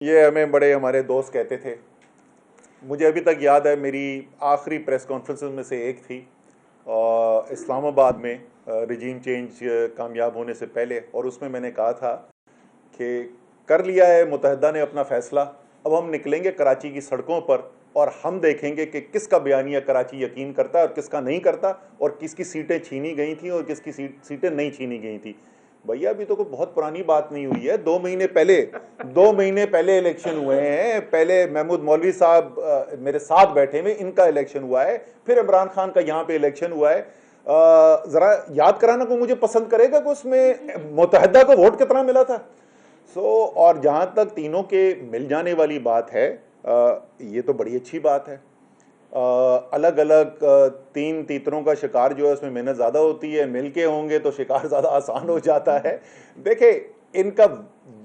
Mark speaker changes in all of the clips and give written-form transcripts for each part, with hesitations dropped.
Speaker 1: یہ ہمیں بڑے ہمارے دوست کہتے تھے. مجھے ابھی تک یاد ہے میری آخری پریس کانفرنس میں سے ایک تھی اسلام آباد میں رجیم چینج کامیاب ہونے سے پہلے, اور اس میں نے کہا تھا کہ کر لیا ہے متحدہ نے اپنا فیصلہ, اب ہم نکلیں گے کراچی کی سڑکوں پر اور ہم دیکھیں گے کہ کس کا بیانیہ کراچی یقین کرتا ہے اور کس کا نہیں کرتا, اور کس کی سیٹیں چھینی گئی تھیں اور کس کی سیٹیں نہیں چھینی گئی تھیں. بھیا ابھی تو کوئی بہت پرانی بات نہیں ہوئی ہے, 2 مہینے پہلے الیکشن ہوئے ہیں. پہلے محمود مولوی صاحب میرے ساتھ بیٹھے ہوئے, ان کا الیکشن ہوا ہے, پھر عمران خان کا یہاں پہ الیکشن ہوا ہے. ذرا یاد کرانا کو مجھے پسند کرے گا کہ اس میں متحدہ کو ووٹ کتنا ملا تھا. اور جہاں تک تینوں کے مل جانے والی بات ہے, یہ تو بڑی اچھی بات ہے. الگ الگ 3 تیتروں کا شکار جو ہے اس میں محنت زیادہ ہوتی ہے, مل کے ہوں گے تو شکار زیادہ آسان ہو جاتا ہے. دیکھیں ان کا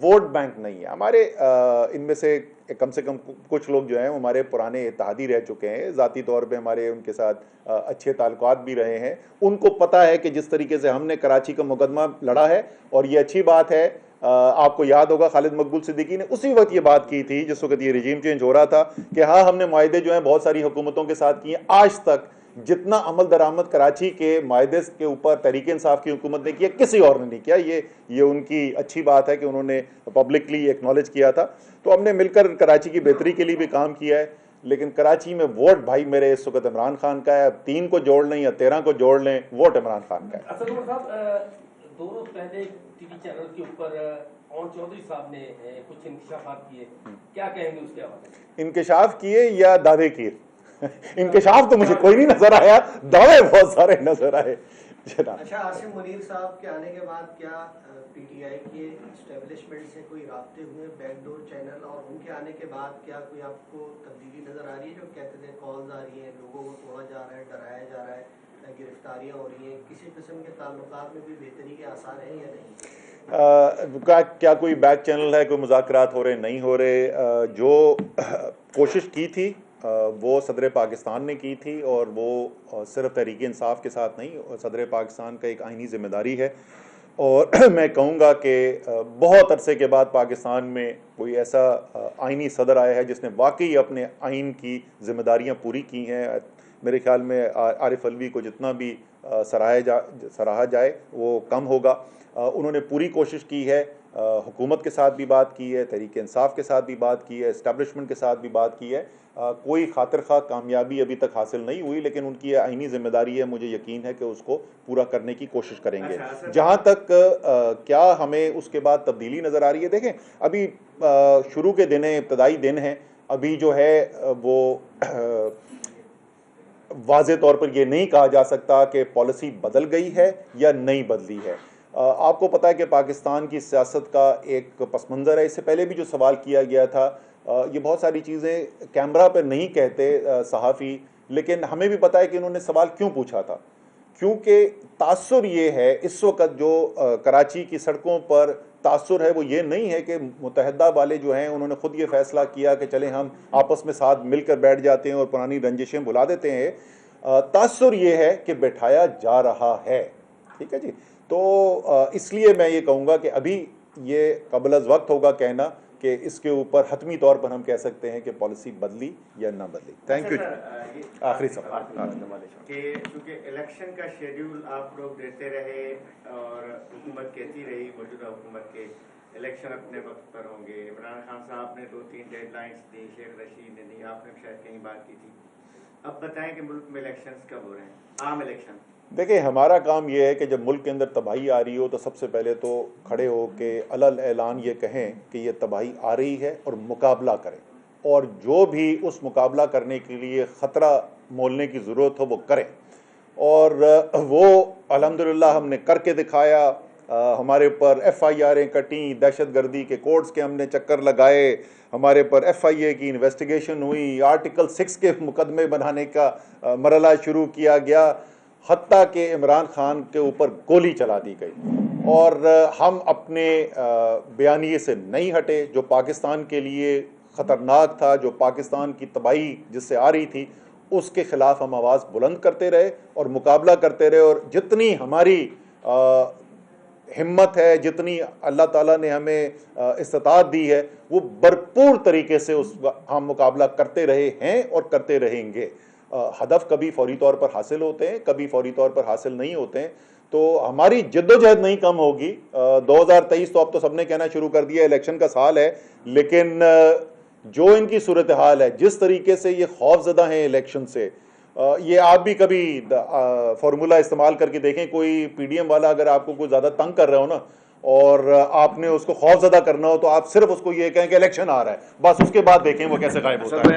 Speaker 1: ووٹ بینک نہیں ہے. ہمارے ان میں سے کم کچھ لوگ جو ہیں ہمارے پرانے اتحادی رہ چکے ہیں, ذاتی طور پہ ہمارے ان کے ساتھ اچھے تعلقات بھی رہے ہیں. ان کو پتہ ہے کہ جس طریقے سے ہم نے کراچی کا مقدمہ لڑا ہے, اور یہ اچھی بات ہے. آپ کو یاد ہوگا خالد مقبول صدیقی نے اسی وقت یہ بات کی تھی جس وقت یہ رجیم چینج ہو رہا تھا کہ ہاں ہم نے معاہدے جو ہیں بہت ساری حکومتوں کے ساتھ کیے, آج تک جتنا عمل درآمد کراچی کے معاہدے کے اوپر تحریک انصاف کی حکومت نے کیا کسی اور نے نہیں کیا. یہ ان کی اچھی بات ہے کہ انہوں نے پبلکلی ایکنالج کیا تھا. تو ہم نے مل کر کراچی کی بہتری کے لیے بھی کام کیا ہے. لیکن کراچی میں ووٹ بھائی میرے اس وقت عمران خان کا ہے. 3 کو جوڑ لیں یا 13 کو جوڑ لیں, ووٹ عمران خان کا ہے.
Speaker 2: دو روز پہلے ٹی وی چینل کے اوپر اون چودھری صاحب نے کچھ انکشافات کیے, کیا کہیں گے اس کے حوالے سے؟
Speaker 1: انکشاف کیے یا دعوے کیے؟ انکشاف تو مجھے کوئی نہیں نظر آیا, دعوے بہت سارے نظر آئے.
Speaker 3: اچھا, عاصم منیر صاحب کے آنے کے بعد کیا پی ٹی آئی کے اسٹیبلشمنٹ سے کوئی رابطے ہوئے بیک ڈور چینل, اور ان کے آنے کے بعد کیا کوئی آپ کو تبدیلی نظر آ رہی ہے؟ جو کہتے تھے کالز آ رہی ہیں, لوگوں کو توڑا جا رہا ہے, ڈرایا جا رہا ہے, گرفتاریاں ہو رہی ہیں, کسی قسم کے تعلقات میں بھی بہتری کے آثار ہیں یا نہیں؟
Speaker 1: کیا کوئی بیک چینل ہے, کوئی مذاکرات ہو رہے نہیں ہو رہے؟ جو کوشش کی تھی وہ صدر پاکستان نے کی تھی, اور وہ صرف تحریک انصاف کے ساتھ نہیں, صدر پاکستان کا ایک آئینی ذمہ داری ہے. اور میں کہوں گا کہ بہت عرصے کے بعد پاکستان میں کوئی ایسا آئینی صدر آیا ہے جس نے واقعی اپنے آئین کی ذمہ داریاں پوری کی ہیں. میرے خیال میں عارف الوی کو جتنا بھی سراہا جائے وہ کم ہوگا. انہوں نے پوری کوشش کی ہے, حکومت کے ساتھ بھی بات کی ہے, تحریک انصاف کے ساتھ بھی بات کی ہے, اسٹیبلشمنٹ کے ساتھ بھی بات کی ہے. کوئی خاطر خواہ کامیابی ابھی تک حاصل نہیں ہوئی, لیکن ان کی یہ آئینی ذمہ داری ہے, مجھے یقین ہے کہ اس کو پورا کرنے کی کوشش کریں گے. جہاں تک کیا ہمیں اس کے بعد تبدیلی نظر آ رہی ہے, دیکھیں ابھی شروع کے دن ہیں, ابتدائی دن ہیں. ابھی جو ہے وہ واضح طور پر یہ نہیں کہا جا سکتا کہ پالیسی بدل گئی ہے یا نہیں بدلی ہے. آپ کو پتہ ہے کہ پاکستان کی سیاست کا ایک پس منظر ہے. اس سے پہلے بھی جو سوال کیا گیا تھا, یہ بہت ساری چیزیں کیمرہ پہ نہیں کہتے صحافی, لیکن ہمیں بھی پتہ ہے کہ انہوں نے سوال کیوں پوچھا تھا. کیونکہ تاثر یہ ہے اس وقت جو کراچی کی سڑکوں پر تاثر ہے وہ یہ نہیں ہے کہ متحدہ والے جو ہیں انہوں نے خود یہ فیصلہ کیا کہ چلیں ہم آپس میں ساتھ مل کر بیٹھ جاتے ہیں اور پرانی رنجشیں بھلا دیتے ہیں. تاثر یہ ہے کہ بٹھایا جا رہا ہے. ٹھیک ہے جی. تو اس لیے میں یہ کہوں گا کہ ابھی یہ قبل از وقت ہوگا کہنا کہ اس کے اوپر حتمی طور پر ہم کہہ سکتے ہیں کہ پالیسی بدلی یا نہ بدلی. Thank you. آخری سوال
Speaker 4: کہ چونکہ الیکشن کا شیڈیول آپ لوگ دیتے رہے اور حکومت کہتی رہی, موجودہ حکومت کے الیکشن اپنے وقت پر ہوں گے, عمران خان صاحب نے 2-3 ڈیڈ لائنس دی, شیخ رشید نے دی, آپ نے شاید کہیں بات کی تھی. اب بتائیں کہ ملک میں الیکشنز کب ہو رہے ہیں, عام الیکشن؟
Speaker 1: دیکھیں ہمارا کام یہ ہے کہ جب ملک کے اندر تباہی آ رہی ہو تو سب سے پہلے تو کھڑے ہو کے علل اعلان یہ کہیں کہ یہ تباہی آ رہی ہے اور مقابلہ کریں, اور جو بھی اس مقابلہ کرنے کے لیے خطرہ مولنے کی ضرورت ہو وہ کریں. اور وہ الحمدللہ ہم نے کر کے دکھایا. ہمارے پر ایف آئی آریں کٹیں, دہشت گردی کے کوڈز کے ہم نے چکر لگائے, ہمارے پر ایف آئی اے کی انویسٹیگیشن ہوئی, آرٹیکل 6 کے مقدمے بنانے کا مرحلہ شروع کیا گیا, حتیٰ کہ عمران خان کے اوپر گولی چلا دی گئی. اور ہم اپنے بیانیے سے نہیں ہٹے. جو پاکستان کے لیے خطرناک تھا, جو پاکستان کی تباہی جس سے آ رہی تھی, اس کے خلاف ہم آواز بلند کرتے رہے اور مقابلہ کرتے رہے. اور جتنی ہماری ہمت ہے، جتنی اللہ تعالیٰ نے ہمیں استطاعت دی ہے، وہ بھرپور طریقے سے اس ہم مقابلہ کرتے رہے ہیں اور کرتے رہیں گے۔ ہدف کبھی فوری طور پر حاصل ہوتے ہیں، کبھی فوری طور پر حاصل نہیں ہوتے ہیں، تو ہماری جد و جہد نہیں کم ہوگی۔ 2023 تو اب تو سب نے کہنا شروع کر دیا الیکشن کا سال ہے، لیکن جو ان کی صورتحال ہے، جس طریقے سے یہ خوف زدہ ہیں الیکشن سے، یہ آپ بھی کبھی فارمولا استعمال کر کے دیکھیں، کوئی پی ڈی ایم والا اگر آپ کو کوئی زیادہ تنگ کر رہا ہو نا، اور آپ نے اس کو خوف زدہ کرنا ہو، تو آپ صرف اس کو یہ کہیں کہ الیکشن آ رہا ہے، بس اس کے بعد دیکھیں وہ کیسے غائب ہوتا ہے۔